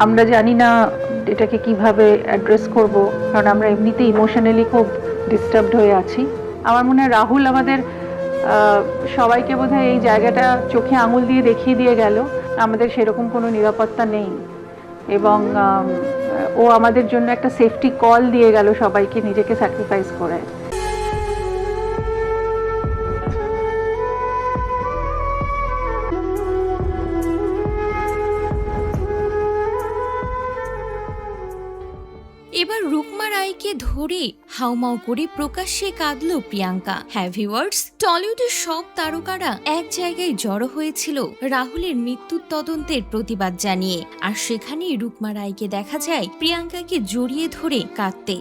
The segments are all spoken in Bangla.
আমরা জানি না এটাকে কিভাবে অ্যাড্রেস করব, কারণ আমরা এমনিতে ইমোশনালি খুব ডিস্টার্বড হয়ে আছি। আমার মনে হয় রাহুল আমাদের সবাইকে বোধহয় এই জায়গাটা চোখে আঙুল দিয়ে দেখিয়ে দিয়ে গেল, আমাদের সেরকম কোনো নিরাপত্তা নেই, এবং ও আমাদের জন্য একটা সেফটি কল দিয়ে গেল সবাইকে নিজেকে স্যাক্রিফাইস করে। এবার রুকমা রায়কে ধরে হাউমাউ করে প্রকাশ্যে কাঁদল প্রিয়াঙ্কা। হ্যাঁ ভিউয়ার্স, টলিউডের সব তারকারা এক জায়গায় জড়ো হয়েছিল রাহুলের মৃত্যুর তদন্তের প্রতিবাদ জানিয়ে, আর সেখানেই রুকমা রায়কে দেখা যায় প্রিয়াঙ্কাকে জড়িয়ে ধরে কাঁদতে।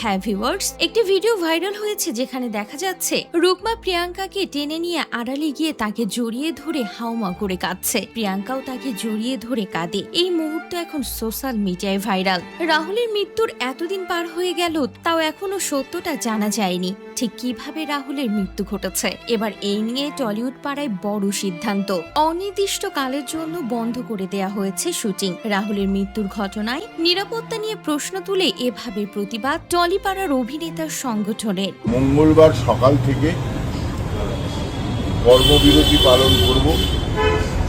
হ্যাঁ ভিউয়ার্স, একটি ভিডিও ভাইরাল হয়েছে যেখানে দেখা যাচ্ছে রুকমা প্রিয়াঙ্কাকে টেনে নিয়ে আড়ালে গিয়ে তাকে জড়িয়ে ধরে হাউমা করে কাঁদছে। প্রিয়াঙ্কাও তাকে জড়িয়ে ধরে কাঁদে। এই মুহূর্ত এখন সোশ্যাল মিডিয়ায় ভাইরাল। রাহুলের মৃত্যুর এতদিন পার হয়ে গেল, তাও এখনো সত্যটা জানা যায়নি ঠিক কিভাবে রাহুলের মৃত্যু ঘটেছে। এবার এই নিয়ে টলিউড পাড়ায় বড় সিদ্ধান্ত। অনির্দিষ্ট কালের জন্য বন্ধ করে দেয়া হয়েছে শুটিং। রাহুলের মৃত্যুর ঘটনায় নিরাপত্তা নিয়ে প্রশ্ন তুলে এভাবে প্রতিবাদ টলিপাড়ার অভিনেতার সংগঠনের। মঙ্গলবার সকাল থেকে কর্মবিরতি পালন করব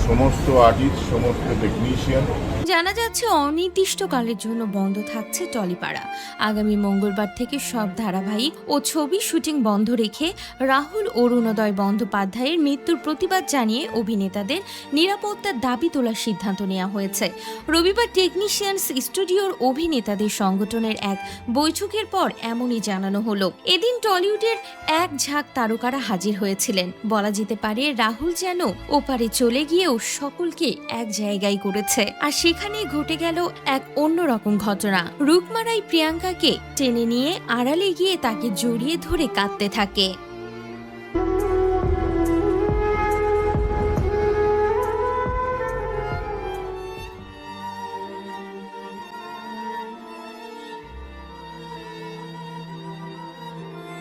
সমস্ত আর্টিস্ট, সমস্ত টেকনিশিয়ান। জানা যাচ্ছে অনির্দিষ্টকালের জন্য বন্ধ থাকছে টলিপাড়া। আগামী মঙ্গলবার থেকে সব ধারাবাহিক ও ছবি শুটিং বন্ধ রেখে রাহুল অরুণোদয় বন্দ্যোপাধ্যায়ের মৃত্যুর প্রতিবাদ জানিয়ে অভিনেতাদের নিরাপত্তার দাবি তোলার সিদ্ধান্ত নেওয়া হয়েছে। রবিবার টেকনিশিয়ানস স্টুডিওর অভিনেতাদের সংগঠনের এক বৈঠকের পর এমনই জানানো হলো। এদিন টলিউডের এক ঝাঁক তারকারা হাজির হয়েছিলেন। বলা যেতে পারে রাহুল যেন ওপারে চলে গিয়েও সকলকে এক জায়গায় করেছে। আর সেখানে ঘটে গেল এক অন্যরকম ঘটনা। রুকমা রায় প্রিয়াঙ্কাকে টেনে নিয়ে আড়ালে গিয়ে তাকে জড়িয়ে ধরে কাঁদতে থাকে।